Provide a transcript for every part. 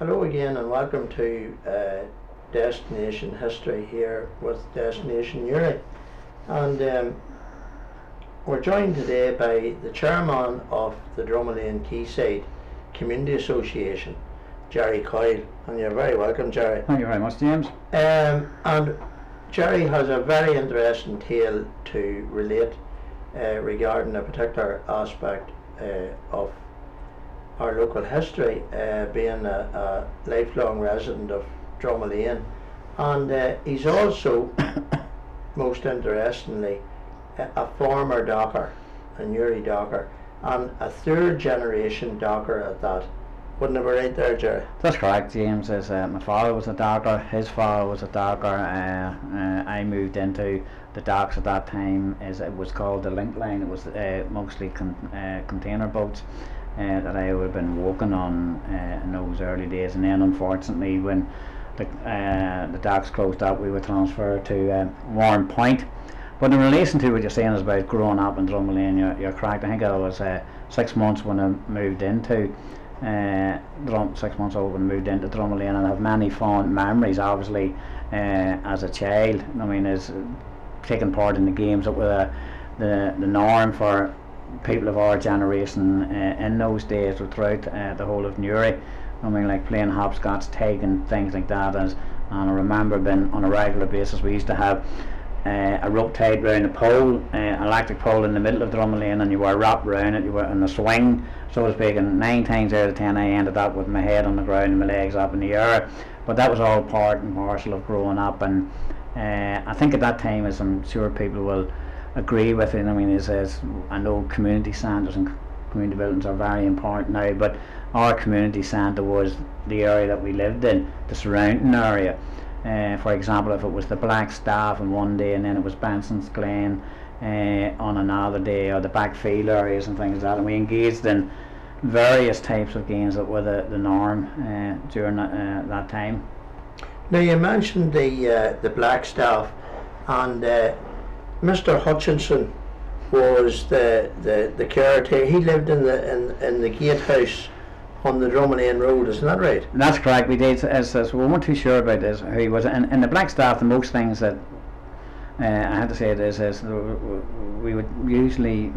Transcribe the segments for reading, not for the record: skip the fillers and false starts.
Hello again and welcome to Destination History here with Destination Newry. And we're joined today by the chairman of the Dromolane Quayside Community Association, Jerry Coyle. And you're very welcome, Jerry. Thank you very much, James. And Jerry has a very interesting tale to relate regarding a particular aspect of our local history, being a lifelong resident of Dromolane, and he's also, most interestingly, a former docker, a Newry docker, and a third generation docker at that. Wouldn't it be right there, Jerry? That's correct, James. My father was a docker, his father was a docker. I moved into the docks at that time, as it was called the Link Line. It was mostly container boats that I would have been working on in those early days, and then unfortunately when the docks closed up, we were transferred to Warren Point. But in relation to what you're saying is about growing up in Dromolane, you're correct. I think I was 6 months when I moved into 6 months old when I moved into Dromolane, and I have many fond memories. Obviously, as a child, I mean, is taking part in the games that were the norm for people of our generation in those days, throughout the whole of Newry. I mean, like playing hopscotch, tag and things like that. And I remember being on a regular basis, we used to have a rope tied round a pole, an electric pole in the middle of Dromolane, and you were wrapped round it, you were in a swing, so to speak, and 9 times out of 10 I ended up with my head on the ground and my legs up in the air. But that was all part and parcel of growing up, and I think at that time, as I'm sure people will agree with it, I mean, I know community centres and community buildings are very important now, but our community centre was the area that we lived in, the surrounding area. For example, if it was the Blackstaff on one day and then it was Benson's Glen on another day, or the backfield areas and things like that, and we engaged in various types of games that were the norm during that time. Now you mentioned the Blackstaff, and Mr. Hutchinson was the caretaker. He lived in the gatehouse on the Dromolane Road, isn't that right? That's correct. We did. As we weren't too sure about this, who he was. In the Blackstaff, the most things that I had to say is we would usually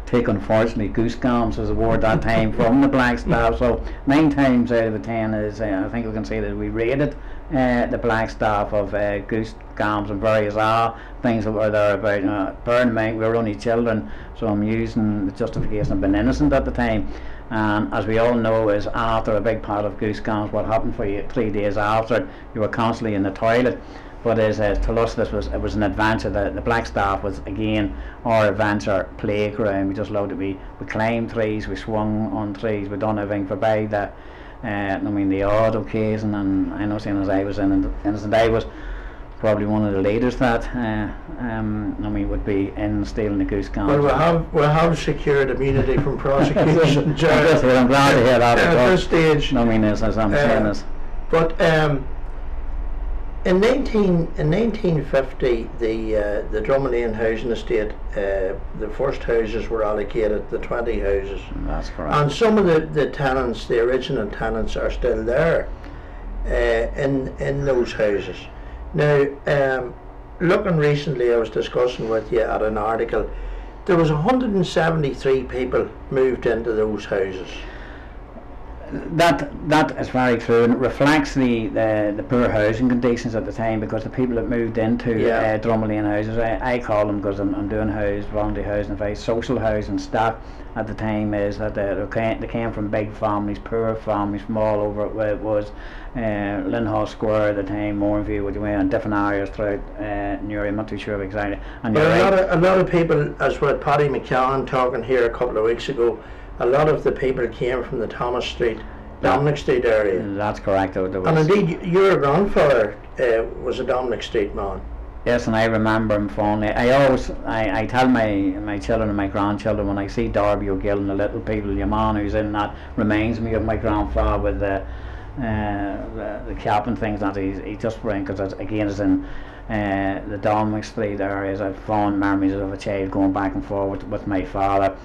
take, unfortunately, goose gams as a word that time from the Blackstaff. So 9 times out of 10 is I think we can say that we rated the Blackstaff of goose gams and various things that were there about. Bear in mind we were only children, so I'm using the justification of being innocent at the time. And as we all know, is after a big pot of goose gams, what happened for you 3 days after, you were constantly in the toilet. But to us, it was an adventure. The Blackstaff was again our adventure playground. We just loved it. We climbed trees, we swung on trees, we done everything for by the the odd occasion. And I know, seeing as I was innocent, I was probably one of the leaders that would be in stealing the goose gams. Well, we have secured immunity from prosecution. I'm glad to hear that. At this stage, as I'm saying this. But in 1950, the Dromolane housing estate, the first houses were allocated, the 20 houses. That's correct. And some of the tenants, the original tenants, are still there in those houses. Now, looking recently, I was discussing with you at an article, there was 173 people moved into those houses. That is very true, and it reflects the poor housing conditions at the time, because the people that moved into Dromolane houses, I call them, because I'm doing voluntary housing, very social housing stock at the time, is that they came from big families, poor families from all over where it was Linhall Square at the time, Mourneview, and different areas throughout Newry. I'm not too sure exactly. And a lot of people, as with Paddy McCann talking here a couple of weeks ago, a lot of the people came from the Thomas Street, Dominic Street area. That's correct. And indeed, your grandfather was a Dominic Street man. Yes, and I remember him fondly. I tell my children and my grandchildren, when I see Darby O'Gill and the little people, your man who's in that reminds me of my grandfather with the cap and things that he just brings, because again is in the Dominic Street areas. I've fond memories of a child going back and forth with my father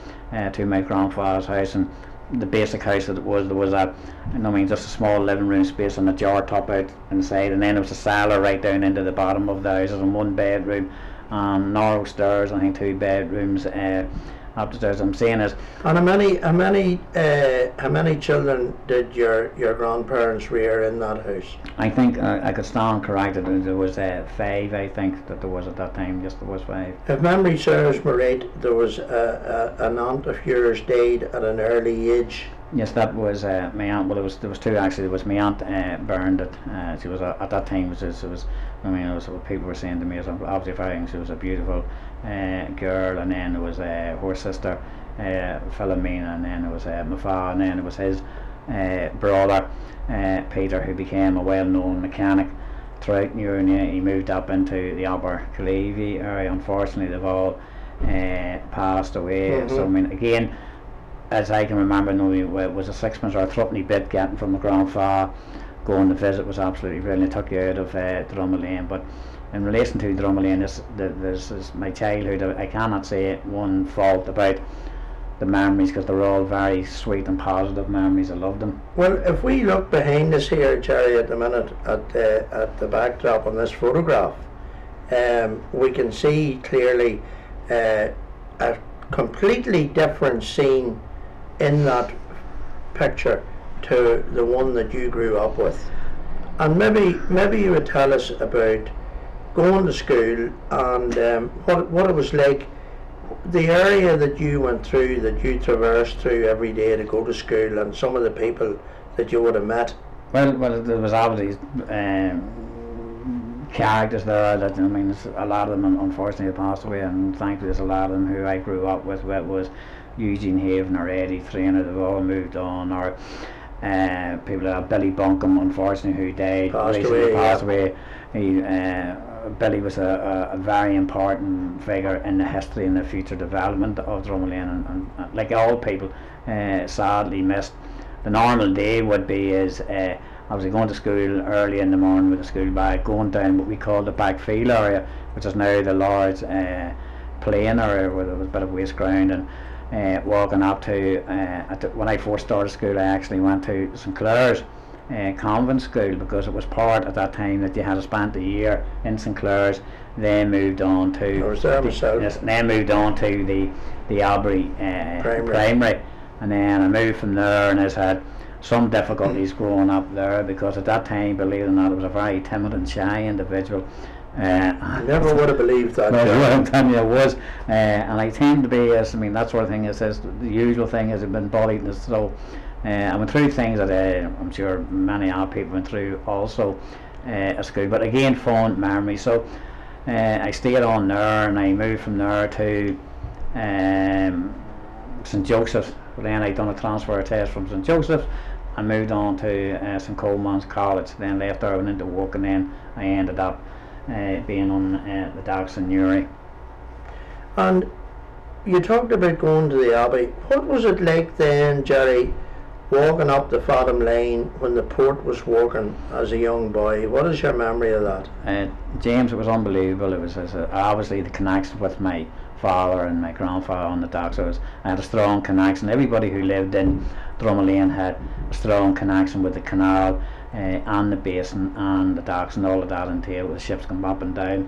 to my grandfather's house, and the basic house that it was, there was a, you know, I mean, just a small living room space and a jar top out inside, and then there was a cellar right down into the bottom of the house, and one bedroom, narrow stairs, I think 2 bedrooms up the stairs. I'm saying is, And how many children did your grandparents rear in that house? I think I could stand corrected. There was 5, I think, that there was at that time. Yes, there was 5. If memory serves me right, there was an aunt of yours died at an early age. Yes, that was my aunt. Well, there was 2 actually. There was my aunt Bernadette. She was at that time. It was I mean, it was what people were saying to me. Is obviously very. She was a beautiful girl, and then there was her sister Philomena, and then there was my father, and then there was his brother Peter, who became a well-known mechanic throughout Newry. He moved up into the Upper Clevey area. Unfortunately, they've all passed away. Mm-hmm. So I mean, again, as I can remember, it was a 6pence or a threepenny bit getting from my grandfather. Going to visit was absolutely brilliant. It took you out of Drummond Lane. But in relation to Drummond Lane, this is my childhood. I cannot say one fault about the memories, because they're all very sweet and positive memories. I love them. Well, if we look behind us here, Jerry, at the minute at the backdrop on this photograph, we can see clearly a completely different scene in that picture to the one that you grew up with. And maybe you would tell us about going to school and what it was like, the area that you went through, that you traversed through every day to go to school, and some of the people that you would have met. Well, there was obviously characters there that, I mean, a lot of them unfortunately have passed away, and thankfully there's a lot of them who I grew up with. Whether it was Eugene Haven or Eddie Trainer, they've all moved on, or people like Billy Bunkum, unfortunately, who died recently, passed away. Billy was a very important figure in the history and the future development of Drummond Lane, and like all people, sadly missed. The normal day would be I was going to school early in the morning with a school bag, going down what we call the backfield area, which is now the large playing area where there was a bit of waste ground, and walking up to when I first started school, I actually went to St Clair's convent school, because it was part at that time that you had spent a year in St Clair's. Then moved on to then moved on to the Albury primary, and then I moved from there, and I had some difficulties growing up there, because at that time, believe it or not, I was a very timid and shy individual. I never would have believed that. No, I'm telling you, I was, and I tend to be, I mean, that sort of thing is the usual thing, is I've been bullied, and so I went through things that I'm sure many other people went through also at school, but again, fond memories. So I stayed on there, and I moved from there to St Joseph's. Then I done a transfer test from St Joseph's and moved on to St Coleman's College. Then left there, went into work, and then I ended up being on the docks in Newry. And you talked about going to the Abbey. What was it like then, Jerry, walking up the Fadham Lane when the port was working as a young boy? What is your memory of that? James, it was unbelievable. It was obviously the connection with my father and my grandfather on the docks. I had a strong connection. Everybody who lived in Drummond Lane had a strong connection with the canal and the basin and the docks, and all of that entailed with the ships coming up and down.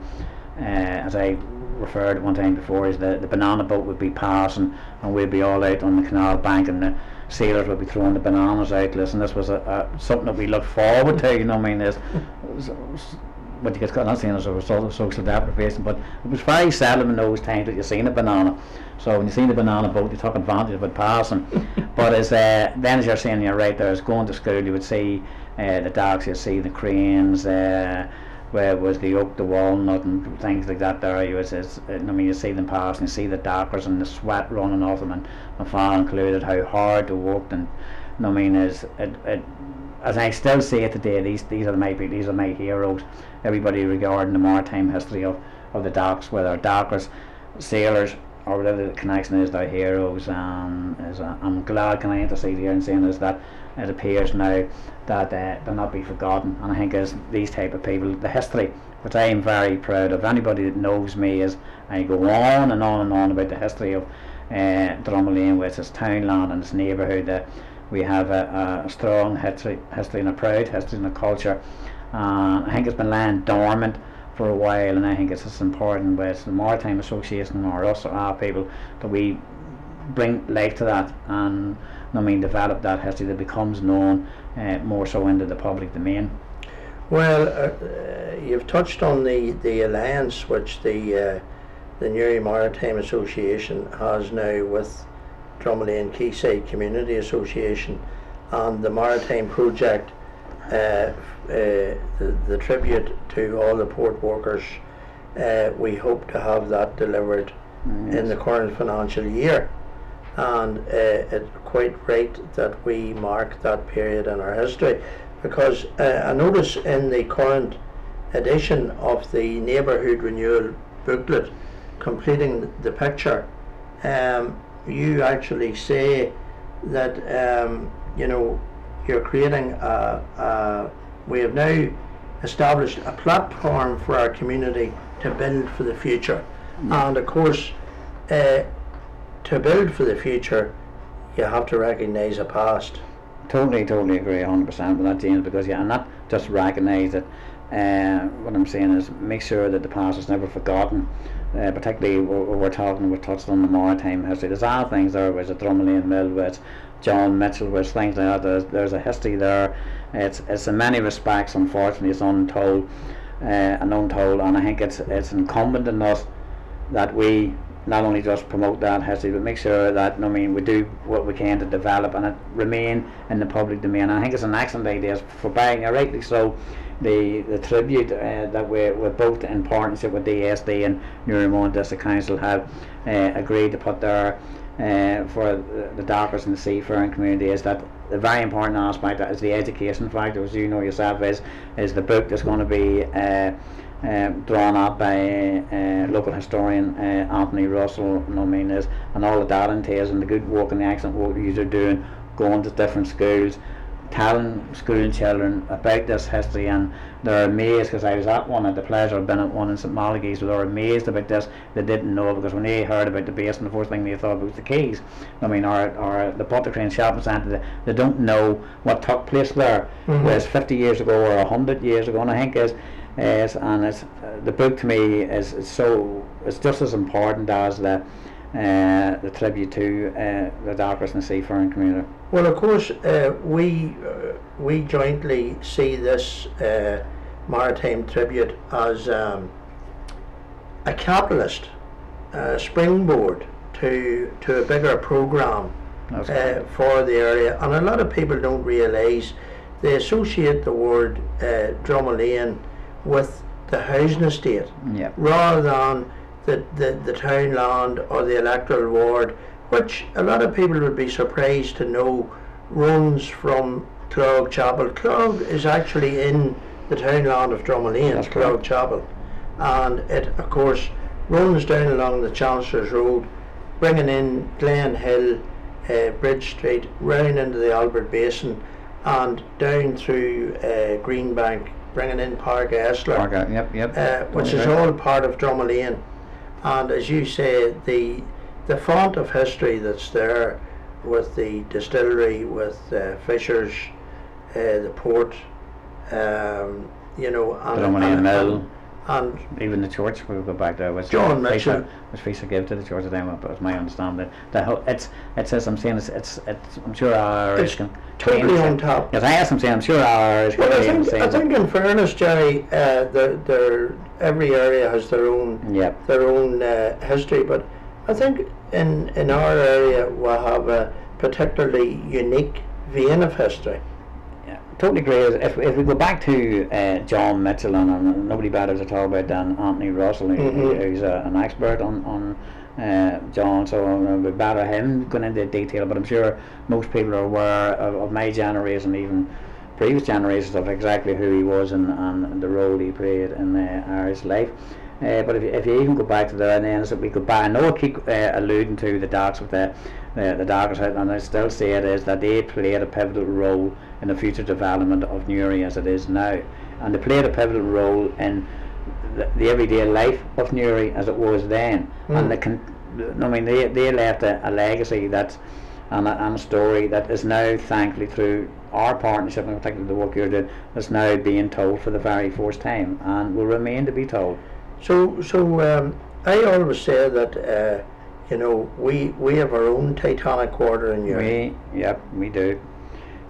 As I referred at one time before, is the banana boat would be passing, and we'd be all out on the canal bank, and the sailors would be throwing the bananas out. Listen, this was something that we looked forward to, you know. I mean, what you get, not saying as a result of social deprivation, but it was very seldom in those times that you seen a banana. So when you seen the banana boat, you took advantage of it passing. But then, as you're saying, you're right there, as going to school, you would see the docks, you'd see the cranes, where it was the oak, the walnut, and things like that. There, you see them passing, you see the dockers and the sweat running off them, and my father included, how hard they worked. And I mean, as I still see it today, these are my heroes. Everybody regarding the maritime history of the docks, whether dockers, sailors, or whatever the connection is, they're heroes. I'm glad, can I intercede here and saying is that it appears now that they'll not be forgotten. And I think as these type of people, the history, which I am very proud of, anybody that knows me, is I go on and on and on about the history of Drummond Lane with its townland and its neighbourhood. We have a strong history and a proud history and a culture. I think it's been lying dormant for a while, and I think it's just important with the Maritime Association or us or our people that we bring life to that and develop that history that becomes known more so into the public domain. Well, you've touched on the alliance which the Newry Maritime Association has now with Drummond Lane Quayside Community Association and the Maritime Project, the tribute to all the port workers. We hope to have that delivered in the current financial year, and it's quite right that we mark that period in our history, because I notice in the current edition of the Neighbourhood Renewal booklet, Completing the Picture, you actually say that you're creating we have now established a platform for our community to build for the future. And of course, to build for the future, you have to recognise a past. Totally agree 100% with that, James, because and not just recognise it. What I'm saying is make sure that the past is never forgotten. Particularly we're touched on the maritime history. There's other things there with the Drummond Lane Mill, with John Mitchell, with things like that. There's a history there. It's in many respects, unfortunately, it's untold, and I think it's incumbent on us that we not only just promote that history, but make sure that we do what we can to develop and it remain in the public domain. I think it's an excellent idea for buying, rightly so, the tribute that we're both in partnership with DSD and Newry District Council have agreed to put there for the dockers and the seafaring community. Is that the very important aspect is the education factor, as you know yourself, is the book that's going to be drawn up by local historian Anthony Russell, and all of that entails, and the good work and the excellent work you are doing, going to different schools, telling school children about this history, and they're amazed, because I was at one, at the pleasure of being at one in St Malachy's, where they were amazed about this. They didn't know, because when they heard about the basin, the first thing they thought was the quays. Or the Buttercrean Shopping Centre. They don't know what took place there, was 50 years ago or 100 years ago, and I think the book to me is just as important as the tribute to the dockers and the seafaring community. Well, of course, we jointly see this maritime tribute as a catalyst, springboard to a bigger programme for the area. And a lot of people don't realise, they associate the word Drummond Lane with the housing estate, rather than the townland or the electoral ward, which a lot of people would be surprised to know runs from Clog Chapel. Clog is actually in the townland of Drummond Lane, Clog Chapel, and it of course runs down along the Chancellor's Road, bringing in Glen Hill, Bridge Street, round into the Albert Basin, and down through Greenbank, bringing in Park Esler, which is all part of Drummond Lane. And as you say, the font of history that's there, with the distillery, with Fishers, the port, and Drummond Lane Mill, and even the church. We'll go back there. Was John Mitchell. Was Fisher give to the church at the time? But it was my understanding that it's as I'm saying, it's I'm sure our Irish can totally on top. Yes, I'm sure our Irish. Well, I think in fairness, Jerry, every area has their own history, but I think in our area we have a particularly unique vein of history. Yeah, totally agree. If we go back to John Mitchell, and nobody better to talk about than Anthony Russell, who's an expert on John, so we better him going into detail, but I'm sure most people are aware of my generation, even previous generations, of exactly who he was and the role he played in Irish life. But if you even go back to there, and then we go back, I know I keep alluding to the docks with the dockers, and I still say it is that they played a pivotal role in the future development of Newry as it is now, and they played a pivotal role in the everyday life of Newry as it was then, and I mean, they left a legacy that's and a story that is now, thankfully, through our partnership and particularly the work you're doing, is now being told for the very first time and will remain to be told. So I always say that you know, we have our own Titanic Quarter in Uri. We do.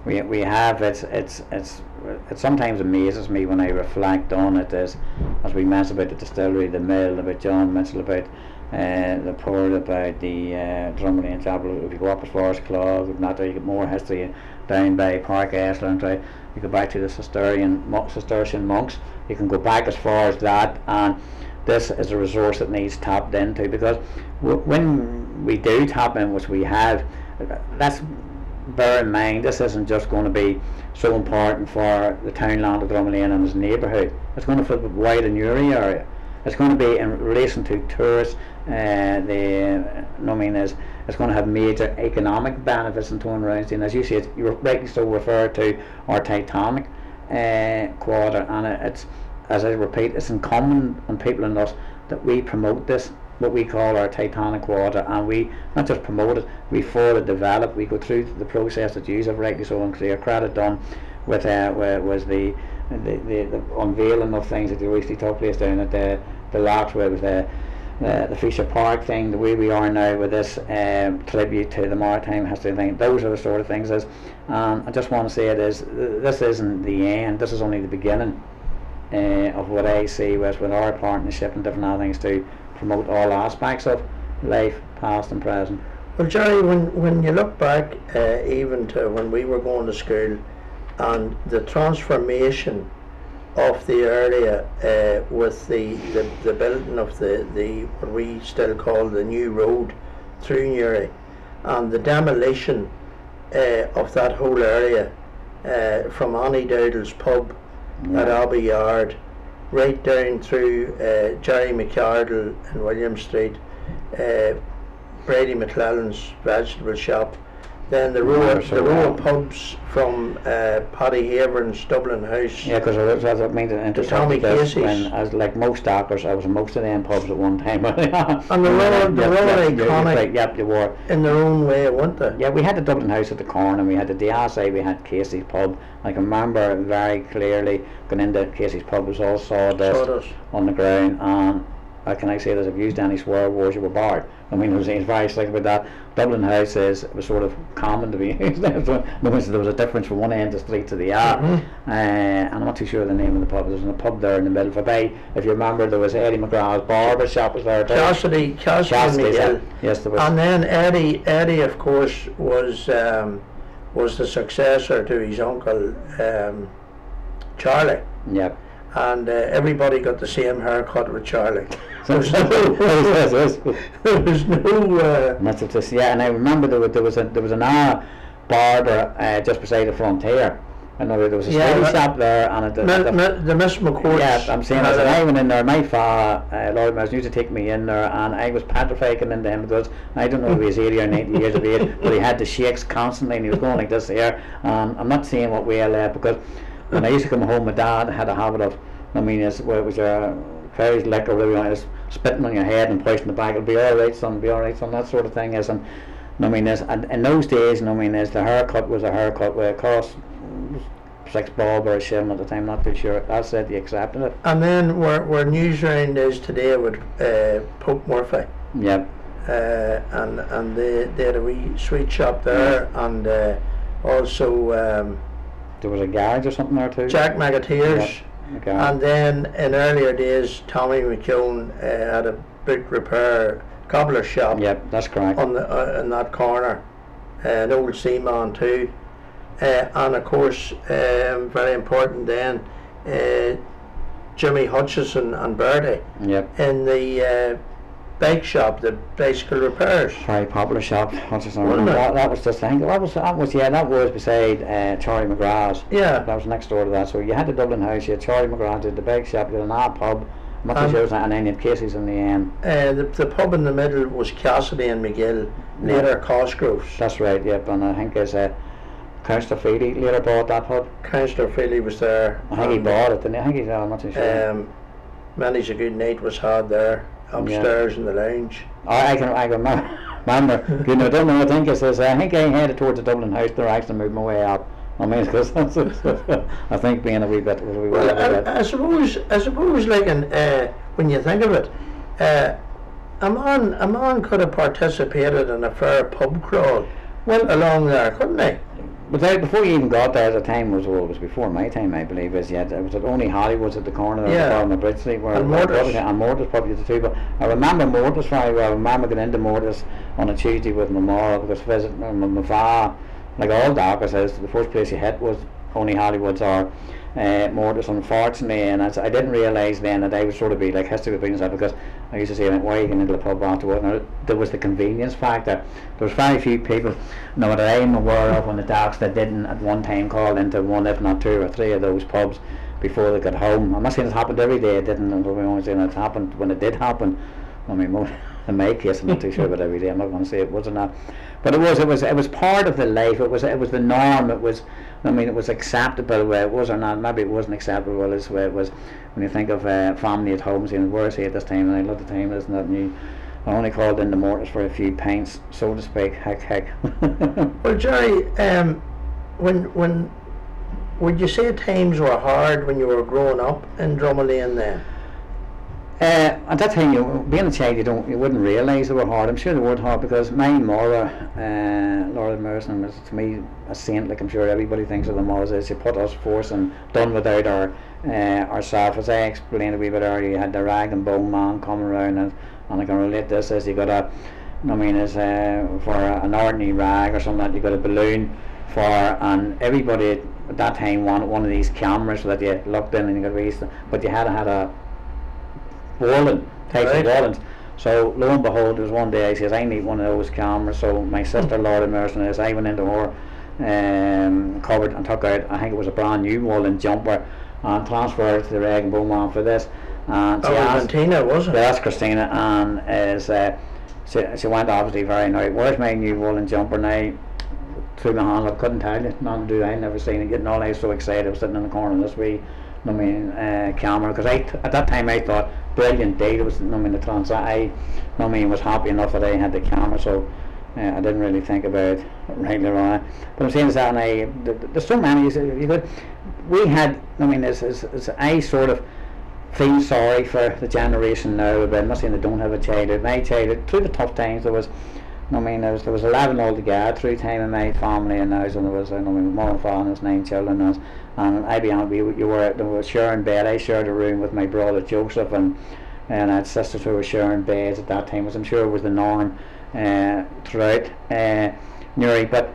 We have. It sometimes amazes me when I reflect on it, as we mentioned about the distillery, the mill, about John mentioned about the port, about the Drumley and Chapel. If you go up as far as Clog, not you get more history down by Park Esler, and try you go back to the Cistercian monks. You can go back as far as that, and this is a resource that needs tapped into, because when we do tap in, which we have, let's bear in mind this isn't just going to be so important for the townland of Drumlane and its neighbourhood. It's going to fit wide in Uri area. It's going to be in relation to tourists. It's going to have major economic benefits in Tuam Rounds, and as you said, you rightly so referred to our Titanic Quarter, and it's, as I repeat, it's incumbent on people and us that we promote this, what we call our Titanic Quarter, and we not just promote it, we further develop. We go through the process that you have rightly so and clear credit done with was the unveiling of things that recently took place down at the Locks, where it was the Fisher Park thing, the way we are now with this tribute to the maritime history thing. Those are the sort of things. I just want to say this isn't the end. This is only the beginning of what I see with our partnership and different other things to promote all aspects of life, past and present. Well, Jerry, when you look back even to when we were going to school, and the transformation of the area with the building of the what we still call the new road through Newry, and the demolition of that whole area from Annie Dowdall's pub at Abbey Yard, right down through Jerry McArdle in William Street, Brady McClellan's vegetable shop, then the row of pubs from Paddy Haver's Dublin House. Yeah, because I mean to interrupt Tommy this, Casey's. when, as like most doctors, I was in most of them pubs at one time. And they were iconic. Yep, they were. In their own way, weren't they? Yeah, we had the Dublin House at the corner, and we had the DSI, we had Casey's pub. I can remember very clearly going into Casey's pub, it was all sawdust on the ground, and can I say that if you used any swear words, you were barred. I mean, it was very slick about that. Dublin House was sort of common to be used. There was a difference from one end of the street to the other. And I'm not too sure of the name of the pub. There was a pub there in the middle. If you remember, there was Eddie McGraw's barber shop was there too. Cassidy McGill. Yes, there was. And then Eddie of course was the successor to his uncle Charlie. Yep. And everybody got the same haircut with Charlie. There was no. That's what this. Yeah, and I remember there was an hour barber just beside the Frontier. I know there was a steady shop there, and the Miss McCourt's. Yeah, I'm saying that. And I went in there. My father, Lord Myers, used to take me in there, and I was petrified into him because I don't know if he was 80 or 90 years of age, but he had the shakes constantly, and he was going like this here. I'm not saying what way I left, because when I used to come home, my dad had a habit of, I mean, it was very liquor, whatever you want, spitting on your head and pushing the back. It'll be all right, son. Be all right, son. That sort of thing is, and I mean, and in those days, I mean, the haircut was a haircut where it cost $6 or a shilling at the time. Not too sure. That said, you accepted it. And then where Newsround is today with Pope Murphy. Yep. And they had a wee sweet shop there, and also. There was a garage or something there too. Jack McAteer's. Yep. Okay. And then in earlier days, Tommy McKeown had a boot repair cobbler shop. Yep, that's correct. On the in that corner, an old seaman too, and of course, very important then, Jimmy Hutchison and Bertie. Yep. In the bike shop, the bicycle repairs. Very popular shop. That was just, I think that was beside Charlie McGraw's. Yeah. That was next door to that. So you had the Dublin House, you had Charlie McGraw's, you had the bike shop, you had an art pub, and then you had Casey's in the end. The pub in the middle was Cassidy and McGill, later Cosgroves. That's right, yep, and I think there's Councillor Feely later bought that pub. Councillor Feely was there. I think he bought it, didn't he? I think I'm not too sure. Many's a good night was had there. upstairs in the lounge. I can remember, you know, I don't know, I think I headed towards the Dublin House there, I actually moved my way up. I mean, because I think being a wee bit was a wee Well, I suppose, like, when you think of it, a man could have participated in a fair pub crawl along there, couldn't he? But before you even got there, the time was before my time, I believe. It was at only Hollywood's at the corner of the bottom of Bridge Street, and Mortis probably the two. But I remember Mortis very well. I remember getting into Mortis on a Tuesday with my mom because visiting my father. Like all doctors says, the first place you hit was only Hollywood's or Mortis, unfortunately, and I didn't realise then that I would sort of be like history of business because I used to say, why are you going into the pub afterwards? And there was the convenience factor. There was very few people, no, that I'm aware of on the docks that didn't at one time call into one, if not two or three of those pubs before they got home. I'm not saying it happened every day, it didn't, and we're only saying it happened when it did happen. I mean, in my case, I'm not too sure about every day. I'm not going to say it was or not, but it was part of the life. It was the norm. It was, I mean, it was acceptable where it was or not. Maybe it wasn't acceptable as where it was. When you think of family at home, saying, "Where's he at this time?" And I love the time, isn't it? And you, I only called in the Mortis for a few pints, so to speak. Heck. Well, Jerry, when would you say times were hard when you were growing up in Dromlane then? At that time, being a child, you wouldn't realise they were hard. I'm sure they were hard because my mother, Laura Merson, was to me a saint. Like I'm sure everybody thinks of them all as she put us forth and done without ourselves. As I explained a wee bit earlier, you had the rag and bone man coming around, and I can relate this as you got for an ordinary rag or something that you got a balloon for, and everybody at that time wanted one of these cameras that you looked in and you could read, but you had a Wallen, types of Wallens. So lo and behold, there was one day I says, I need one of those cameras. So my sister Laura Merson is, I went into her cupboard and took out, I think it was a brand new Wallen jumper, and transferred it to the Rag and Bone Man for this. And she asked, Tina, was it? That's Christina, and she went obviously very annoyed. Where's my new Wallen jumper now? Through my hand, I couldn't tell you. Nothing to do. I never seen it. Getting all I was so excited. I was sitting in the corner of this wee camera, because at that time I thought brilliant deal. It was the trans. I was happy enough that I had the camera, so I didn't really think about it regular on. But I'm saying that, and there's so many. We had. I sort of feel sorry for the generation now. But I'm not saying they don't have a childhood. My childhood, through the tough times, there was 11 altogether through time in my family, and there was my mum and father and there's 9 children, and I'd be honest, we were sharing bed. I shared a room with my brother Joseph, and I had sisters who were sharing beds at that time, which I'm sure was the norm throughout Newry. But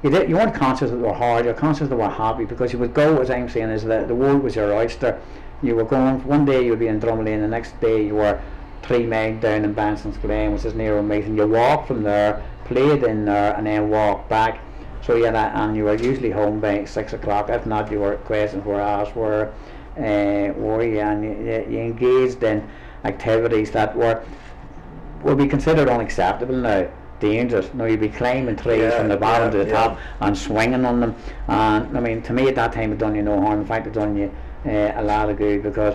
you weren't conscious that they were hard. You're conscious that they were happy, because you would go, as I'm saying, is that the world was your oyster. You were going, one day you would be in Dromlane, the next day you were 3 miles down in Benson's Glen, which is near Meath, and you walk from there, played in there, and then walk back. So and you were usually home by 6 o'clock. If not, you were questioning where else were you, and you engaged in activities that would be considered unacceptable now, dangerous. Now you'd be climbing trees from the bottom to the top and swinging on them. And to me at that time it done you no harm. In fact, it done you a lot of good, because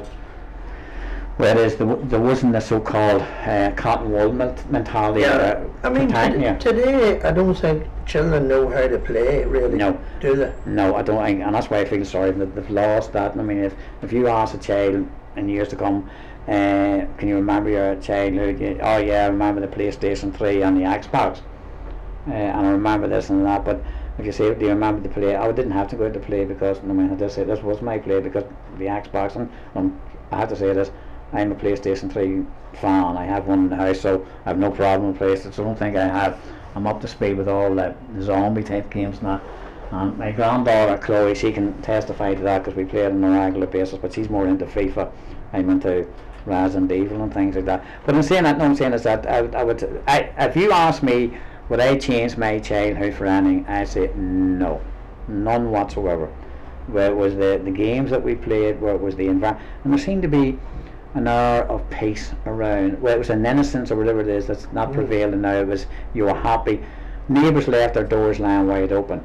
there wasn't the so-called cotton wool mentality. Today I don't think children know how to play, really. No. Do they? No, I don't. And that's why I feel sorry that they've lost that. If you ask a child in years to come, can you remember your childhood? Oh yeah, I remember the PlayStation 3 and the Xbox, and I remember this and that. But if you say, do you remember the play? I didn't have to go out to play, because I just say this was my play, because the Xbox, and I have to say this, I'm a PlayStation 3 fan. I have one in the house, so I have no problem with PlayStation. So I don't think I'm up to speed with all the zombie type games now. And my granddaughter Chloe, she can testify to that, because we play it on a regular basis, but she's more into FIFA. I'm into Resident Evil and things like that. But I'm saying is that if you ask me would I change my childhood for anything, I say no, none whatsoever. Where it was the games that we played, where it was the environment, and there seemed to be an air of peace around, where it was an innocence or whatever it is that's not prevailing now. It was, you were happy. Neighbours left their doors lying wide open.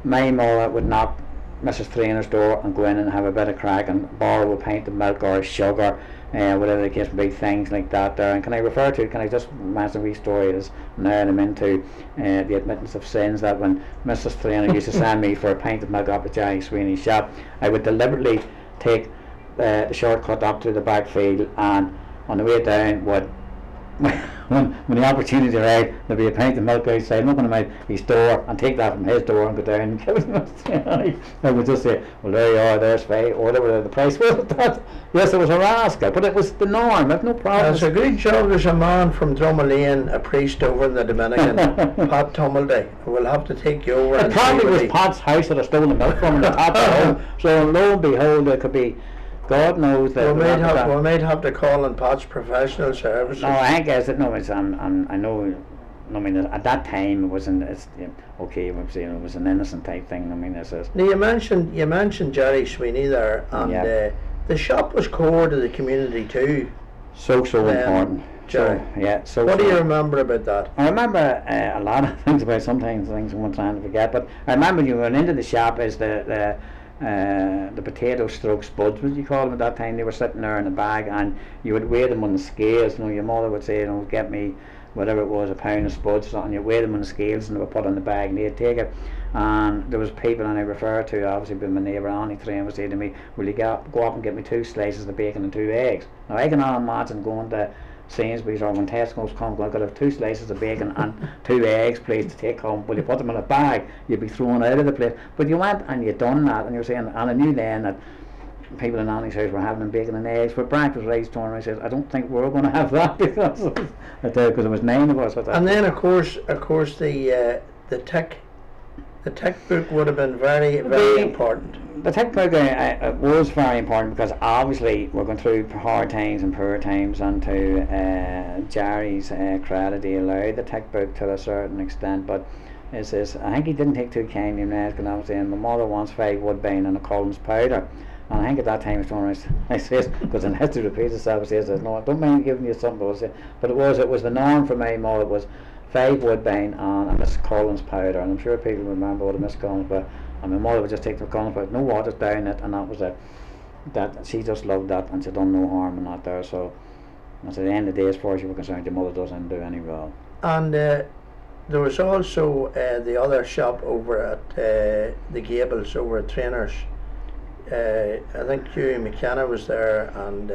My mother would knock Mrs. Trainer's door and go in and have a bit of crack and borrow a pint of milk or sugar, whatever the case may be, things like that there. And can I just mention a wee story is now I'm into the admittance of sins, that when Mrs. Trainer used to send me for a pint of milk up at Jerry Sweeney's shop, I would deliberately take the shortcut up to the back field, and on the way down would when the opportunity arrived, there'd be a pint of milk outside. I'm not going to make his door and take that from his door and go down and give it. I would just say, well, there you are, there's five, or whatever the price was. Yes, it was a rascal, but it was the norm. I've no problem. That's a good job. There's a man from Dromlane, a priest over in the Dominican, Pat Tummelday. We'll have to take you over. It probably was Pat's house that I stole the milk from, and the tap at home. So lo and behold, it could be. God knows that. We might have to call on Pat's professional services. No, I guess it. No, it's I know. I mean, at that time it wasn't. It's okay. I'm saying it was an innocent type thing. I mean, this is. Now you mentioned Jerry Sweeney there, and the shop was core to the community too. So important. Jerry. So what do you remember about that? I remember a lot of things about sometimes things I'm trying to forget, but I remember you went into the shop as the potato stroke spuds, what you call them at that time. They were sitting there in a bag, and you would weigh them on the scales. You know, your mother would say, get me whatever it was, a pound of spuds, and you weigh them on the scales, and they would put on the bag, and they'd take it. And there was people, and I refer to obviously being my neighbour Annie Train, would say to me, will you go up and get me 2 slices of bacon and 2 eggs? Now I can imagine going to Sainsbury's or when Tesco's come, I've got to have 2 slices of bacon and 2 eggs, please, to take home. Will you put them in a bag? You'd be thrown out of the place. But you went and you done that, and you were saying, and I knew then that people in Annie's house were having bacon and eggs, but breakfast rice torn. I said, I don't think we're going to have that because there was 9 of us. And then of course the tick book would have been very important. The tick book was very important because obviously we're going through hard times and poor times, and to Jerry's credit, he allowed the tick book to a certain extent, but I think he didn't take too kindly in that, because I was saying my mother wants 5 Woodbine and a Collins powder. And I think at that time I says, because in history repeats itself, I says, no, I don't mind giving you something, but it was the norm for my mother. It was 5 Woodbine and a Miss Collins powder, and I'm sure people remember what a Miss Collins powder. And my mother would just take the Collins powder, no water down it, and that was it. That she just loved that, and she done no harm in that there. So at the end of the day, as far as you were concerned, your mother doesn't do any wrong. And there was also the other shop over at the Gables, over at Trainers. I think Hughie McKenna was there, and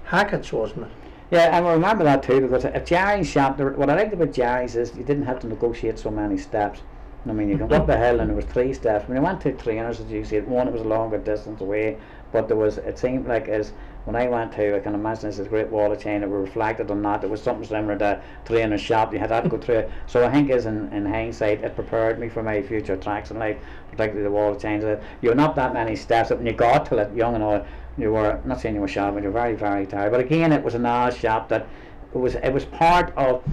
Hackett's, wasn't it? Yeah, I remember that too, because at Jerry's shop, what I liked about Jerry's is you didn't have to negotiate so many steps. I mean, you can go up the hill and there was 3 steps. When you went to Trainers, as you said, one, it was a longer distance away, but it seemed like as when I went to, I can imagine this is a great wall of chain that were reflected on that. There was something similar to Trainers shop. You had that to go through it. So I think in hindsight, it prepared me for my future tracks in life, particularly the wall of chains. You were not that many steps, but when you got to it, young and all, you were, not saying you were sharp, but you were very, very tired. But again, it was an odd shop that it was part of,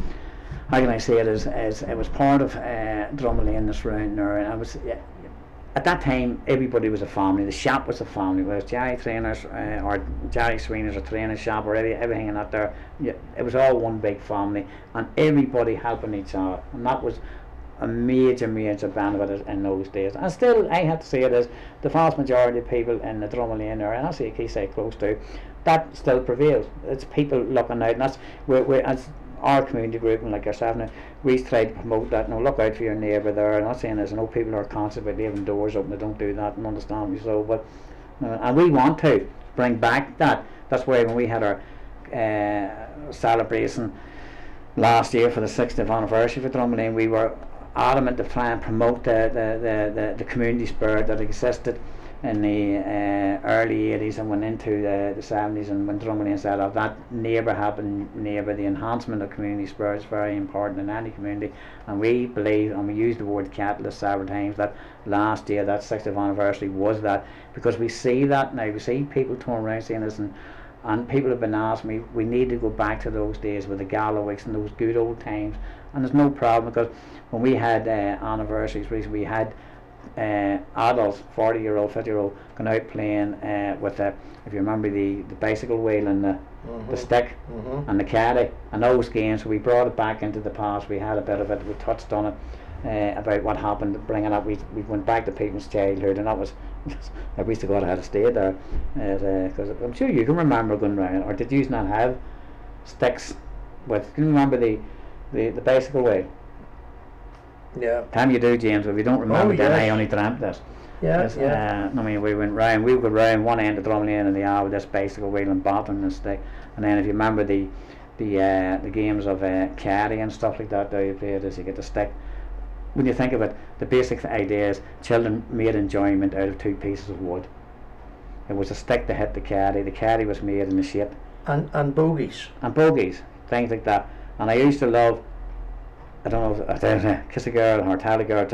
how can I say it, it was part of Dromlane, this round there, and I was, at that time, everybody was a family. The shop was a family. Whereas Jerry Trainers or Jerry Sweeney's or Trainers shop or everything in that there, it was all one big family, and everybody helping each other, and that was a major benefit in those days. And still, I have to say it is the vast majority of people in the Dromlane area, and I see Quayside close to, that still prevails. It's people looking out, and that's where as our community group and like yourself now, we try to promote that. Look out for your neighbour there. I'm not saying there's no people who are constantly leaving doors open. They don't do that, and understand me so. But and we want to bring back that. That's why when we had our celebration last year for the 60th anniversary for Dromlane, we were adamant to try and promote the community spirit that existed in the early 80s and went into the 70s, and when Dromlane set up, that neighbour helping neighbour, the enhancement of community spirit is very important in any community. And we believe, and we use the word catalyst several times, that last year, that 60th anniversary was that, because we see that now. We see people turn around saying this, and people have been asking me, we need to go back to those days with the Gallowicks and those good old times. And there's no problem, because when we had anniversaries recently, we had adults, 40-year-old, 50-year-old, going out playing with if you remember the bicycle wheel and the stick and the caddy and those games. So we brought it back into the past. We had a bit of it, we touched on it, about what happened, bringing up. We went back to people's childhood, and that was. I wish to God I had stayed there, because I'm sure you can remember going round. Or did you not have sticks with? Can you remember the bicycle way? Yeah. Time you do, James. If you don't remember, then yes. I only dreamt this. Yeah, yeah. I mean, we went round. We would go round one end of Drumlane and the hour with this bicycle wheel and bottom and stick. And then if you remember the games of caddy and stuff like that, you played as you get the stick. When you think of it, the basic idea is children made enjoyment out of two pieces of wood. It was a stick to hit the caddy. The caddy was made in the shape. And bogies. And bogies, things like that. And I used to love, I don't know, Kiss a Girl or Tell a Girl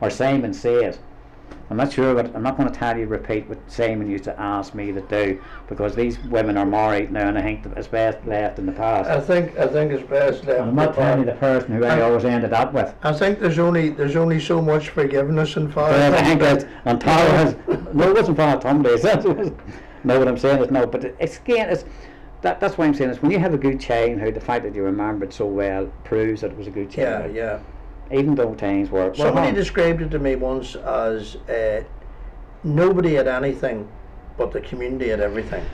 or Simon Says. I'm not sure, but I'm not going to repeat what Simon used to ask me to do, because these women are married now, and I think it's best left in the past. I think it's best left. I'm not telling you the person who I always ended up with. I think there's only so much forgiveness in Father. I think that and Tara has no, it wasn't Father Tumbley. No, what I'm saying is no, but it's again, that's why I'm saying is when you have a good childhood, the fact that you remember it so well proves that it was a good childhood. Yeah. Even though times were. Somebody described it to me once as nobody had anything, but the community had everything.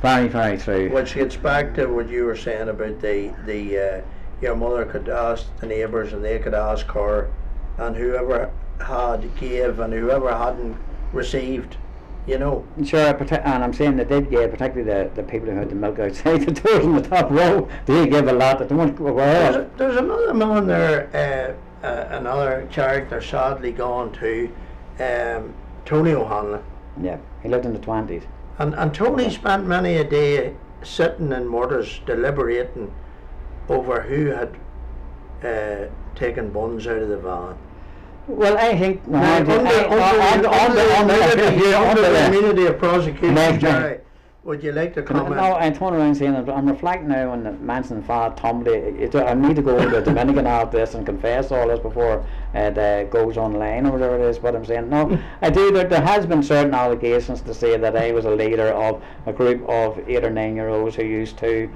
Very, very true. Which gets back to what you were saying about the your mother could ask the neighbours and they could ask her, and whoever had gave and whoever hadn't received. You know. Sure, and I'm saying that they gave, particularly the people who had the milk outside the doors in the top row, they gave a lot that they weren't aware of. There's another man there, another character sadly gone too, Tony O'Hanlon. Yeah, he lived in the 20s. And Tony spent many a day sitting in Murders deliberating over who had taken buns out of the van. Well, I think under the immunity of prosecution, Jerry, would you like to comment? No, I'm turning around saying I'm reflecting now on the Manson Father Tumbley. I need to go over the Dominican art this and confess all this before it goes online or whatever it is. What I'm saying, no, I do. There has been certain allegations to say that I was a leader of a group of 8 or 9 year olds who used to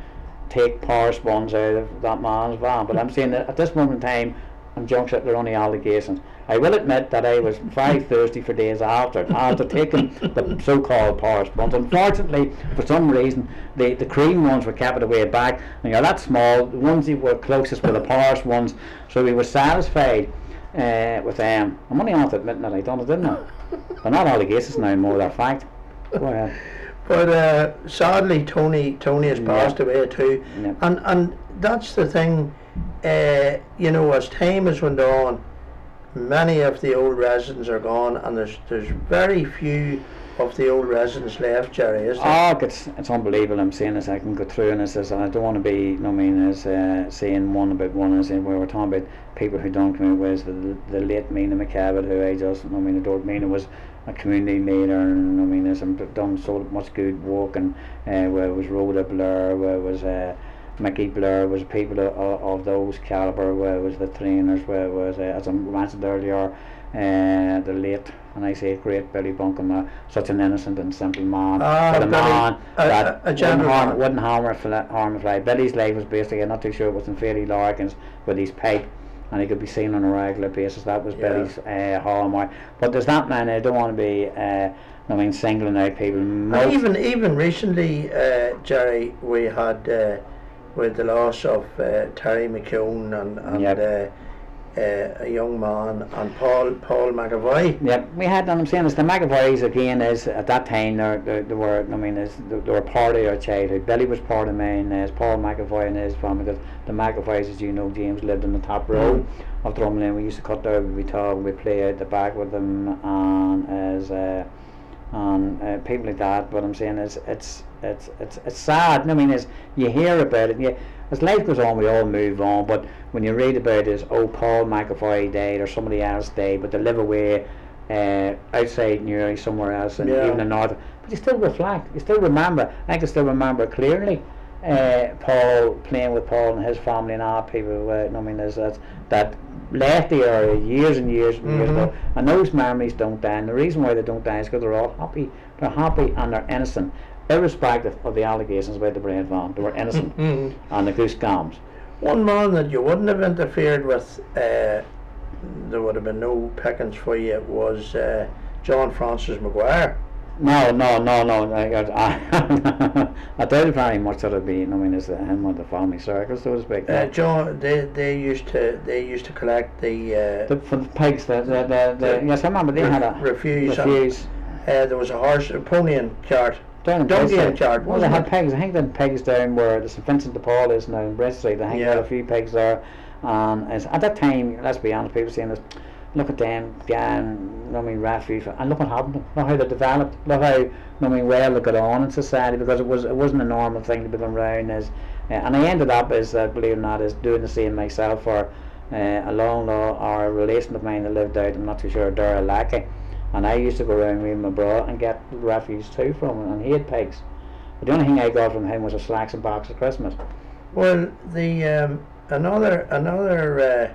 take power buns out of that man's van. But I'm saying that at this moment in time, I'm junction, they're only allegations. I will admit that I was very thirsty for days after taking the so-called Paris buns. Unfortunately, for some reason, the cream ones were kept away back, and you're that small. The ones that were closest were the Paris ones, so we were satisfied with them. I'm only on to admitting that I done it, didn't I? They're not allegations now, more they're fact. Go ahead. But sadly, Tony has passed away too, and that's the thing. You know, as time has went on, many of the old residents are gone, and there's very few of the old residents left, Jerry, is there? Oh, it's unbelievable. I'm saying this, I can go through and this, and I don't want to be, saying one about one, as in we were talking about people who don't come out with the late Mina McCavitt, who I just, adored. Mina was a community leader, and has done so much good work, and where it was Rhoda Blair, where it was Mickey Blair, was people of those calibre, where it was the trainers, where it was, as I mentioned earlier, the late, and I say great Billy Buncombe, such an innocent and simple man, but a man that wouldn't harm a fly. Billy's life was basically, I'm not too sure it was in Fairy Larkins with his pipe, and he could be seen on a regular basis. That was Billy's hallmark. But there's that man, I don't want to be singling out people. Even recently, Jerry, we had with the loss of Terry McKeown and a young man, and Paul McAvoy. Yep, we had, and I'm saying, as the McAvoys again, is at that time they were part of our childhood. Billy was part of mine, as Paul McAvoy and his family. Because the McAvoys, as you know, James, lived in the top row of Drumlane. We used to cut there, we talk, we play out the back with them, and as people like that. But I'm saying it's sad. As you hear about it, as life goes on, we all move on. But when you read about it, Paul McAvoy died or somebody else died, but they live away outside Newry, somewhere else, and even in North. But you still reflect, you still remember. I can still remember clearly Paul, playing with Paul and his family and our people. That left the area years and years and years ago, and those memories don't die. And the reason why they don't die is because they're all happy. They're happy and they're innocent, irrespective of the allegations about the bread van. They were innocent and the goose gams. One man that you wouldn't have interfered with there would have been no pickings for you was John Francis Maguire. No. I doubt very much that it'd be. I mean, it's him on the family circle, so to speak. John, they used to collect for the pigs. Yes, I remember they had a refuse. There was a horse, a pony and cart. Donkey and cart. Well, they had pigs. I think they had pigs down where the St Vincent de Paul is now in Bridge Street. I think they had a few pigs there. And at that time, let's be honest, people saying this. Look at them, refuge, and look what happened to them. Look how they developed. Look how well they got on in society, because it wasn't a normal thing to be going around as. And I ended up as believe it or not, as doing the same myself for a a relation of mine that lived out. I'm not too sure, Durralaki, and I used to go around with my bro and get refuse too from him, and he had pigs. But the only thing I got from him was a slacks and box at Christmas. Well, the another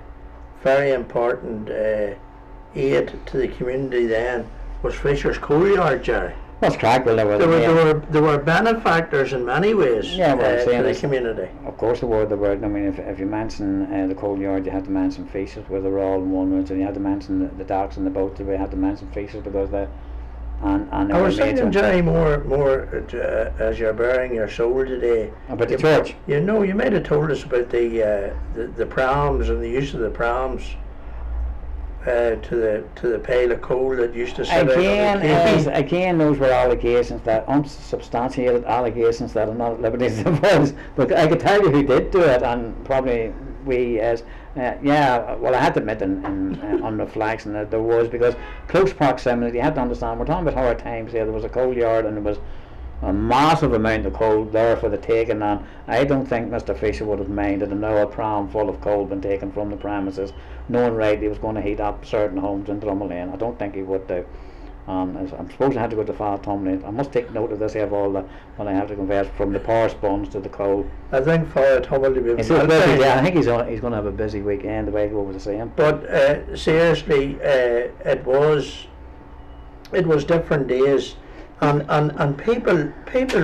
very important aid to the community then was Fisher's Coal Yard, Jerry. That's correct. Well, there were benefactors in many ways to the community. Of course there were. I mean, if you mention the coal yard, you had to mention Fisher's, where they were all in one room, and you had to mention the docks and the boats. You had to mention Fisher's because they. And I was thinking, Jerry, more as you're bearing your soul today. About the church. You might have told us about the prams and the use of the prams to the pile of coal that used to sit again, those were allegations, that unsubstantiated allegations that are not at liberty to divulge. But I could tell you who did do it, and probably we as. Well, I had to admit on reflection that there was, because close proximity. You had to understand, we're talking about hard times here. There was a coal yard and there was a massive amount of coal there for the taking, and I don't think Mr. Fisher would have minded an old pram full of coal been taken from the premises, knowing right he was going to heat up certain homes in Drummond Lane. I don't think he would do. I'm supposed I had to go to Father Tomlin. I must take note of this. I have all the what I have to confess, from the power sponge to the coal. I think Father Tomlin will be busy. Yeah, I think he's going to have a busy weekend if I go over to see him. But seriously, it was different days, and people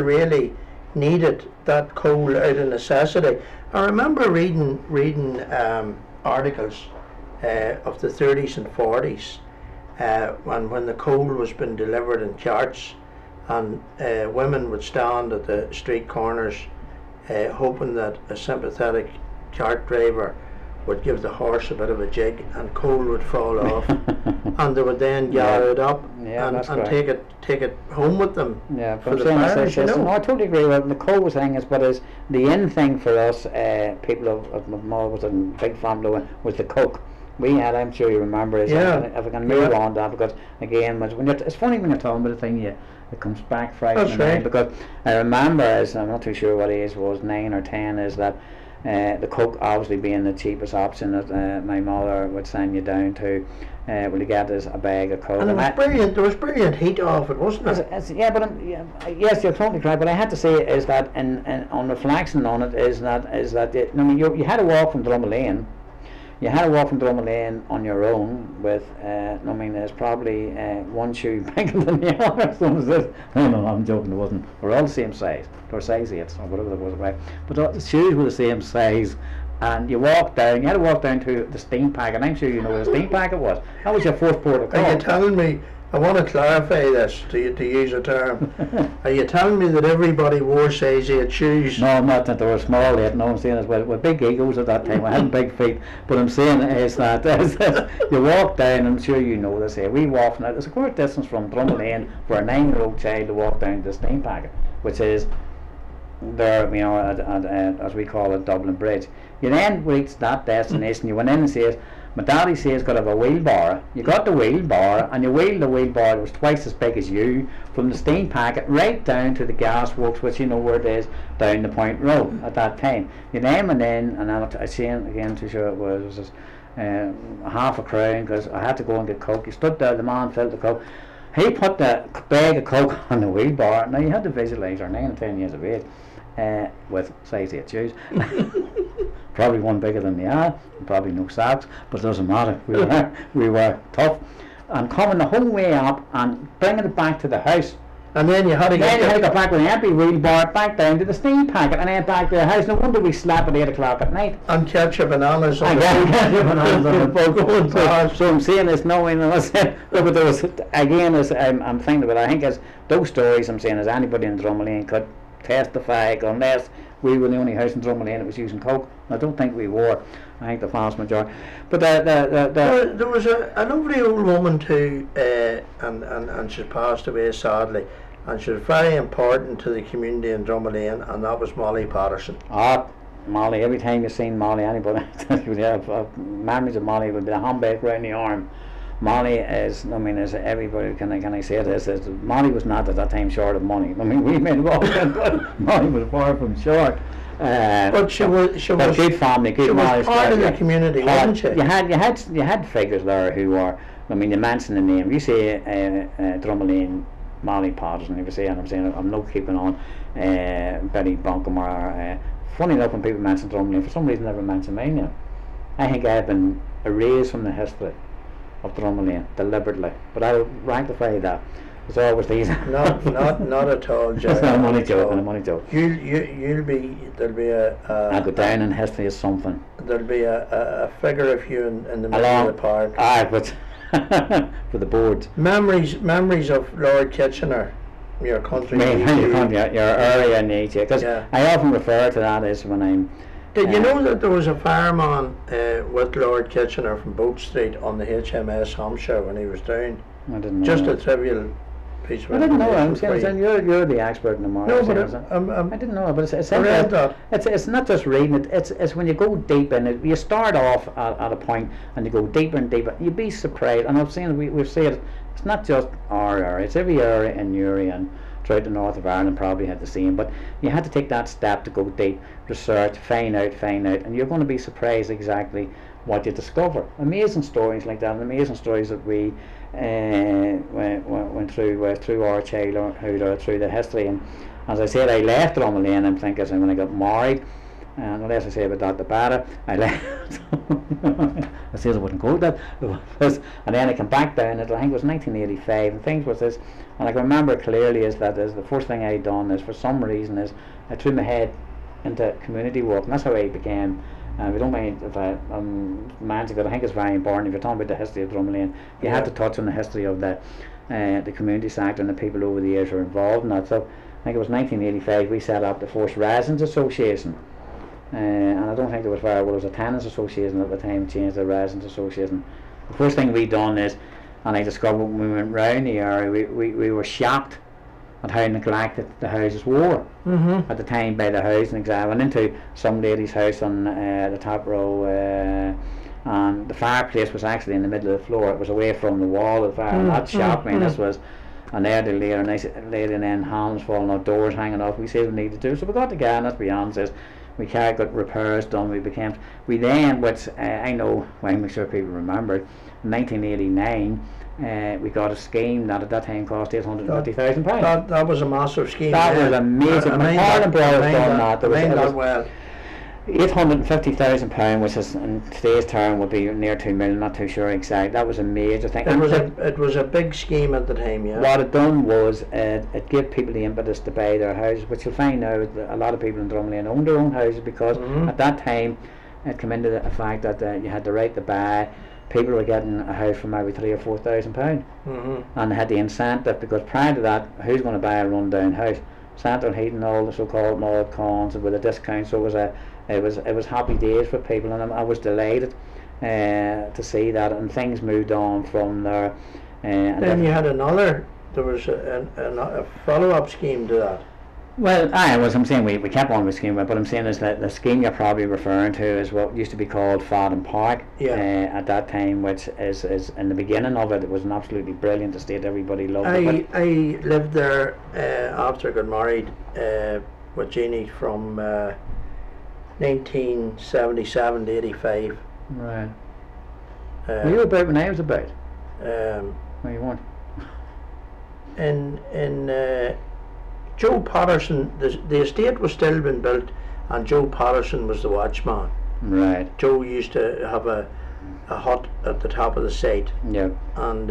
really needed that coal out of necessity. I remember reading articles of the 30s and 40s. When the coal was being delivered in carts, and women would stand at the street corners hoping that a sympathetic cart driver would give the horse a bit of a jig and coal would fall off, and they would then gather it up and take it home with them. Yeah, but no, I totally agree with the coal thing. Is the in thing for us people of Mull was a big family was the coke. We had, I'm sure you remember, if I can move on that, because again, it's funny when you're talking about a thing, it comes back fresh in the mind, because I remember, as I'm not too sure what age was, 9 or 10, is that the coke obviously being the cheapest option that my mother would send you down to, will you get us a bag of coke. And it was brilliant. There was brilliant heat off it, wasn't it? Yes, you're totally correct. But I had to say is that, on reflection on it, is that you had to walk from Drummond Lane. You had to walk from Drummond Lane on your own with, there's probably one shoe bigger than the other. No, I'm joking, it wasn't. We're all the same size. They were size 8s or whatever it was, right? But the shoes were the same size. And you walked down, you had to walk down to the steam packet, and I'm sure you know what a steam packet was. That was your first port of call. Are you telling me, I want to clarify this, to use a term. Are you telling me that everybody wore size 8 shoes? No, I'm not that they were small 8. No, I'm saying is with big egos at that time. I had big feet. But I'm saying is that you walk down, I'm sure you know this here. We walked, now there's a quite distance from Drummond Lane for a 9-year-old child to walk down to the steam packet, which is there, at as we call it, Dublin Bridge. You then reached that destination, you went in and says, my daddy says got to have a wheelbarrow. You got the wheelbarrow, and you wheeled the wheelbarrow that was twice as big as you, from the steam packet right down to the gas works, which you know where it is, down the Point Road at that time. You then went in, and I seen again to show it was half a crown, because I had to go and get coke. You stood there, the man filled the coke. He put the bag of coke on the wheelbarrow. Now you had to visualise her 9 and 10 years of age with size 8 shoes. Probably one bigger than the other, probably no socks, but it doesn't matter. We were tough, and coming the whole way up and bringing it back to the house. And then you had to Then you had to get go back with an empty wheelbar back down to the steam packet and then back to the house. No wonder we slept at 8 o'clock at night. and catch your bananas on I the get it on the boat. Ah, So I'm saying this knowing, and I said, look, but there was, again, as I'm thinking about it, I think as those stories I'm saying, as anybody in Dromlane could testify, unless we were the only house in Dromlane that was using coke. I don't think we were. I think the vast majority. But there was a lovely old woman too, and she passed away sadly, and she was very important to the community in Dromlane, and that was Molly Patterson. Molly, every time you've seen Molly, anybody would have memories of Molly would be a handbag round the arm. Molly is, I mean, as everybody, can I say this, is Molly was not at that time short of money. I mean, we made it all, but Molly was far from short. But she was good family, good she was part of the yeah. community, wasn't she? You had figures there who were, I mean, you mention the name. You say Dromlane, Molly Patterson. If you say, and I'm saying I'm not keeping on Betty Bunkum. Funny enough, when people mention Dromlane, for some reason they never mention my name. I think I've been erased from the history of Dromlane deliberately, but I'll rectify that. It's always these. Not at all, Jerry. I'm only joking. I'm only joking. You'll be, there'll be I'll go down in history as something. There'll be a figure of you in the middle of the park. Aye, but for the board. Memories of Lord Kitchener, your country. Your area needs you, because Yeah. I often refer to that as when I'm. Did you know that there was a fireman with Lord Kitchener from Boat Street on the HMS Hampshire when he was down? I didn't know. Just that. a trivial piece of I didn't know. I'm information for saying you. you're the expert in the market. No, but I didn't know, but it's I read that. it's not just reading it. It's when you go deep in it. You start off at a point and you go deeper and deeper. You'd be surprised. And I've seen we've seen it. It's not just our area. It's every area in Uri and throughout the north of Ireland probably had the same. But you had to take that step to go deep, research, find out, and you're going to be surprised exactly what you discover. Amazing stories like that, and amazing stories that we went through our childhood, through the history. And as I said, I left Dromlane, I'm thinking, when I got married, and the less I say about that the better. I left. I said I wouldn't go with that, and then I came back down. I think it was 1985, and things was this, and I can remember clearly is the first thing I done is, for some reason, is I threw my head into community work, and that's how I began. We don't mind if I'm managing it. I think it's very important. If you're talking about the history of Dromlane, you have to touch on the history of the community sector and the people over the years who are involved in that. So I think it was 1985 we set up the first Residents Association, and I don't think there was very well. It was a tenants association at the time, changed to Residents Association. The first thing we done is, and I discovered when we went round the area, we were shocked at how neglected the houses were at the time by the housing exam. I went into some lady's house on the top row, and the fireplace was actually in the middle of the floor. It was away from the wall of the fire, and that shocked me. This was an elderly lady, a nice lady, and then hands falling out, doors hanging off. We said we needed to do, so we got together, and let's be honest, is we got repairs done. We then, which I know, well, I'm sure people remember, in 1989, we got a scheme that at that time cost £850,000. That was a massive scheme. That was amazing. Parliament Brothers done that. There was well. £850,000, which is in today's term would be near 2 million. Not too sure exact. That was a major thing. It was a big scheme at the time. Yeah. What it done was it gave people the impetus to buy their houses, which you'll find now that a lot of people in Dromlane own their own houses, because at that time it came into the fact that you had the right to buy. People were getting a house for maybe £3,000 or £4,000, and they had the incentive, because prior to that, who's going to buy a rundown house? Central Heating, all the so-called mod cons with a discount. So it was happy days for people, and I was delighted to see that, and things moved on from there. And then you had there was a follow-up scheme to that. Well, I'm saying we kept on with scheme, but I'm saying is that the scheme you're probably referring to is what used to be called Fadden Park at that time, which is in the beginning of it. It was an absolutely brilliant estate. Everybody loved it. I lived there after I got married with Jeannie from 1977 to 85. Right. Were you about when I was about? No, you weren't. In Joe Patterson, the estate was still being built, and Joe Patterson was the watchman. Right. Joe used to have a hut at the top of the site. Yeah. And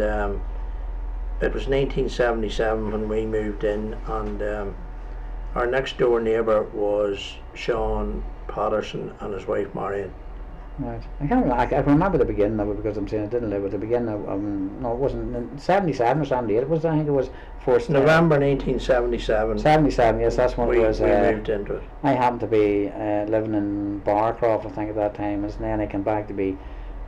it was 1977 when we moved in, and our next door neighbour was Sean Patterson and his wife Marion. Right. I can't remember. I can remember the beginning of it because I'm saying I didn't live at the beginning of no, it wasn't in 77 or 78. It was, I think it was first November 1977. 77, yes, that's when we it was. We moved into it. I happened to be living in Barcroft, I think, at that time, and then I came back to be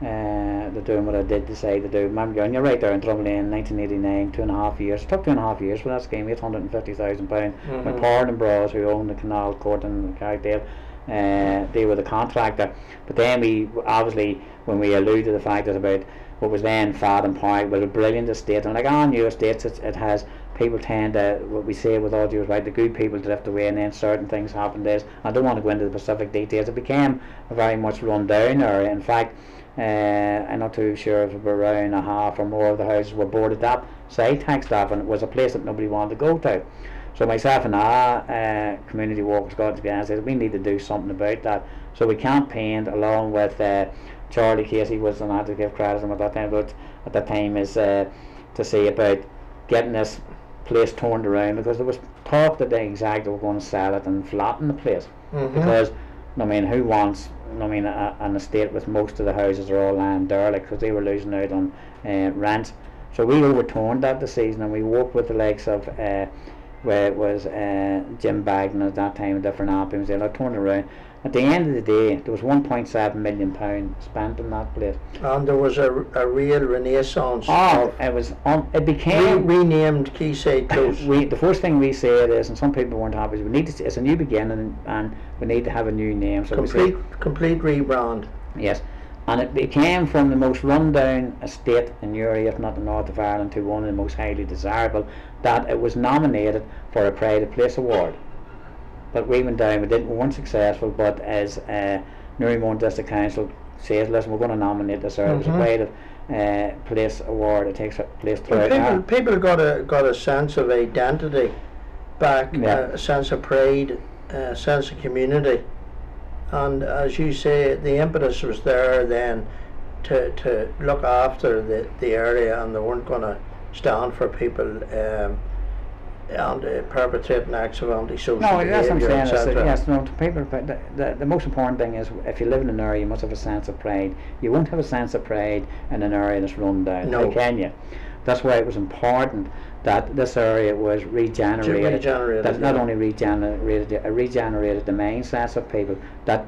doing what I did decide to do. Remember, and you're right there in Drumlane, 1989, 2.5 years. It took 2.5 years for that scheme, £850,000. My Pardon Bros, who owned the Canal Court in Carrickdale, they were the contractor. But then we obviously, when we alluded to the fact that about what was then Fadden Park, well, a brilliant estate, and like all new estates, it has people tend to, what we say with all due respect, the good people drift away, and then certain things happen. I don't want to go into the specific details. It became a very much run down area. In fact, I'm not too sure if around a half or more of the houses were boarded up, side tax staff, and it was a place that nobody wanted to go to. So myself and our community workers got together and said we need to do something about that. So we campaigned along with Charlie Casey, was, and I had to give credit to him at that time, but at that time is to see about getting this place turned around, because there was talk that they were going to sell it and flatten the place. Because I mean, who wants, I mean, an estate with most of the houses are all lying derelict, because they were losing out on rent. So we overturned that decision, and we worked with the likes of where it was Jim Bagden at that time, different albums. They turned around. At the end of the day, there was £1.7 million spent on that place. And there was a real renaissance. It was it became renamed Quayside Close. The first thing we said is, and some people weren't happy, is we need to. It's a new beginning, and we need to have a new name. So complete rebrand. Yes. And it became from the most run-down estate in Uri, if not the north of Ireland, to one of the most highly desirable, that it was nominated for a Pride of Place award. But we went down, we weren't successful, but as Newry District Council says, listen, we're going to nominate this, it was a Pride of Place award. It takes place throughout. People got a sense of identity back, a sense of pride, a sense of community. And as you say, the impetus was there then to look after the area, and they weren't going to stand for people and perpetrating acts of antisocial behaviour. No, that's what I'm saying. Yes, no, to people, the most important thing is, if you live in an area, you must have a sense of pride. You won't have a sense of pride in an area that's run down. No. How can you? That's why it was important that this area was regenerated. That not only regenerated, it regenerated the mindsets of people. That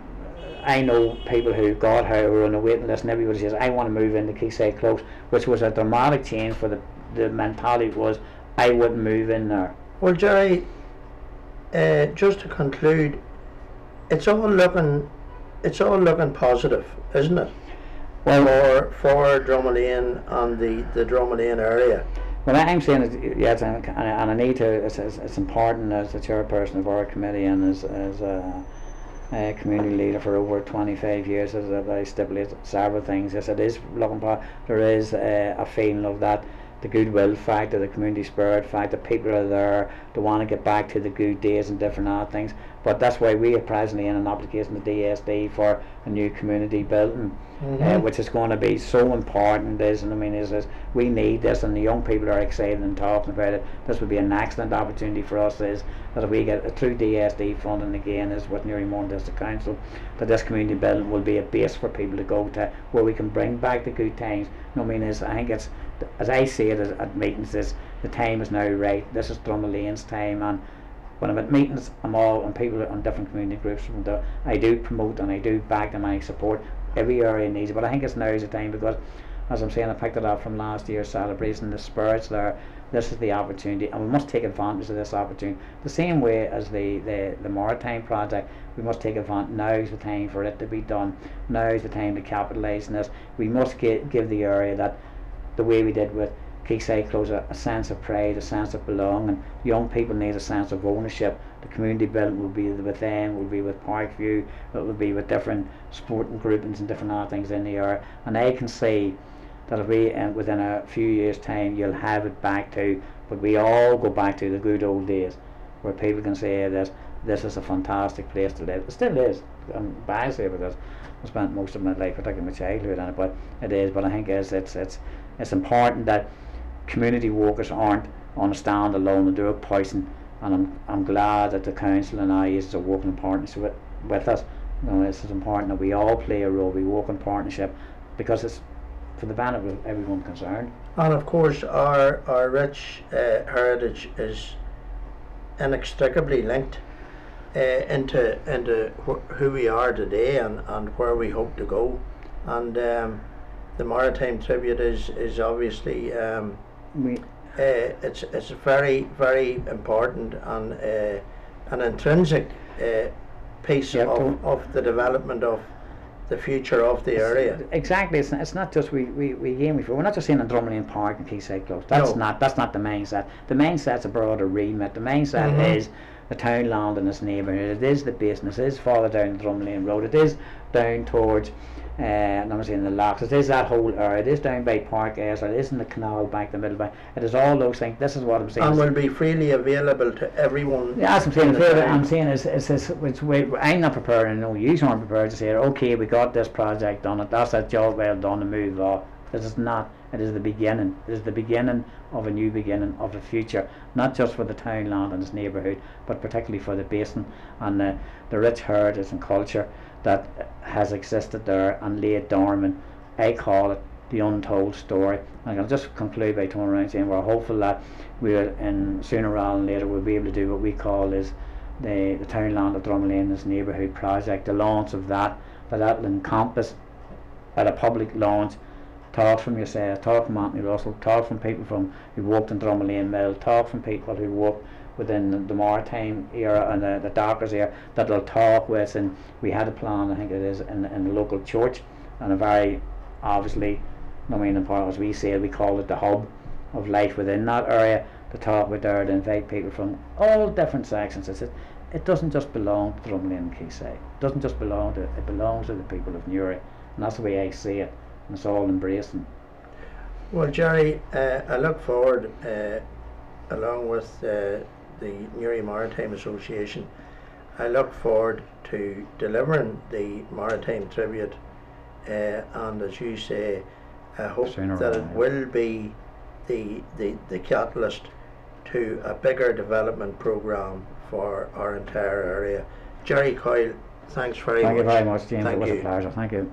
I know people who got here, who were on a waiting list, and everybody says, I want to move into Quayside Close, which was a dramatic change for the mentality was, I wouldn't move in there. Well, Jerry, just to conclude, it's all looking positive, isn't it? Well, for Drumlane and the Drumlane area. Well, I'm saying it, yes, and I need to. It's important as the chairperson of our committee and as a community leader for over 25 years, as I stipulate several things. Yes, it is looking positive. There is a feeling of that. The goodwill factor, the community spirit factor, people are there, they want to get back to the good days and different odd things. But that's why we are presently in an application to DSD for a new community building, which is going to be so important. Is we need this, and the young people are excited and talking about it. This would be an excellent opportunity for us. Is that if we get a true DSD funding again, is with Newry District Council, that this community building will be a base for people to go to, where we can bring back the good times. I think it's, as I say it at meetings, is the time is now right. This is Drumlane's time, and when I'm at meetings, and people on different community groups, I do promote and I do back them and I support. Every area needs it, but I think it's now is the time, because, as I'm saying, I picked it up from last year's celebration, the spirits there. This is the opportunity, and we must take advantage of this opportunity. The same way as the Maritime project, we must take advantage. Now is the time for it to be done. Now is the time to capitalise on this. We must give the area that, the way we did with Quayside Close, a sense of pride, a sense of belonging. Young people need a sense of ownership. The community building will be with them, will be with Parkview, it will be with different sporting groupings and different other things in the area. And I can see that if we, within a few years' time, you'll have it back to, but we all go back to the good old days, where people can say that this is a fantastic place to live. It still is. I'm biased here because I spent most of my life, particularly my childhood, on it, but it is. But I think it's important that community workers aren't on a stand alone and do a poison, and I'm glad that the council and I is working in partnership with us. You know, it's important that we all play a role, we work in partnership, because it's for the benefit of everyone concerned. And of course our rich heritage is inextricably linked into who we are today and where we hope to go. And the Maritime Tribute is obviously it's very, very important and an intrinsic piece of the development of the future of the area. Exactly. It's not just we aim for. We're not just saying in Drumlane Park and Quayside Close. That's not the main set. The main set's a broader remit. The main set is the townland and its neighbourhood. It is the business. It is farther down the Drumlane Road. It is down towards I'm saying the locks. It is that whole area. It is down by Park Air. It is in the canal bank, the middle bank. It is all those things. This is what I'm saying. And will be freely available to everyone. Yeah, as I'm saying, I'm not prepared, and no, you aren't prepared to say, okay, we got this project done. That's a job well done and move on. This is not. It is the beginning. It is the beginning of a new beginning of the future, not just for the townland and its neighbourhood, but particularly for the basin and the rich heritage and culture that has existed there and laid dormant. I call it the untold story. And I'll just conclude by turning around saying we're hopeful that sooner rather than later we'll be able to do what we call is the Townland of Drumlane and its neighbourhood project, the launch of that will encompass at a public launch. Talk from yourself, talk from Anthony Russell, talk from people who worked in Drumlane Mill, talk from people who worked within the maritime era and the Dockers era, that they'll talk with. And we had a plan, I think it is, in the local church, and a very obviously, I mean, in part, as we said, we call it the hub of life within that area, to talk with there, to invite people from all different sections. It doesn't just belong to Drumlane and Quayside. It doesn't just belong to it belongs to the people of Newry, and that's the way I see it, and it's all embracing. Well, Jerry, I look forward, along with the Newry Maritime Association, I look forward to delivering the Maritime Tribute, and as you say, I hope that it will be the catalyst to a bigger development programme for our entire area. Jerry Coyle, thanks very much. Thank you very much, James. It was a pleasure. Thank you.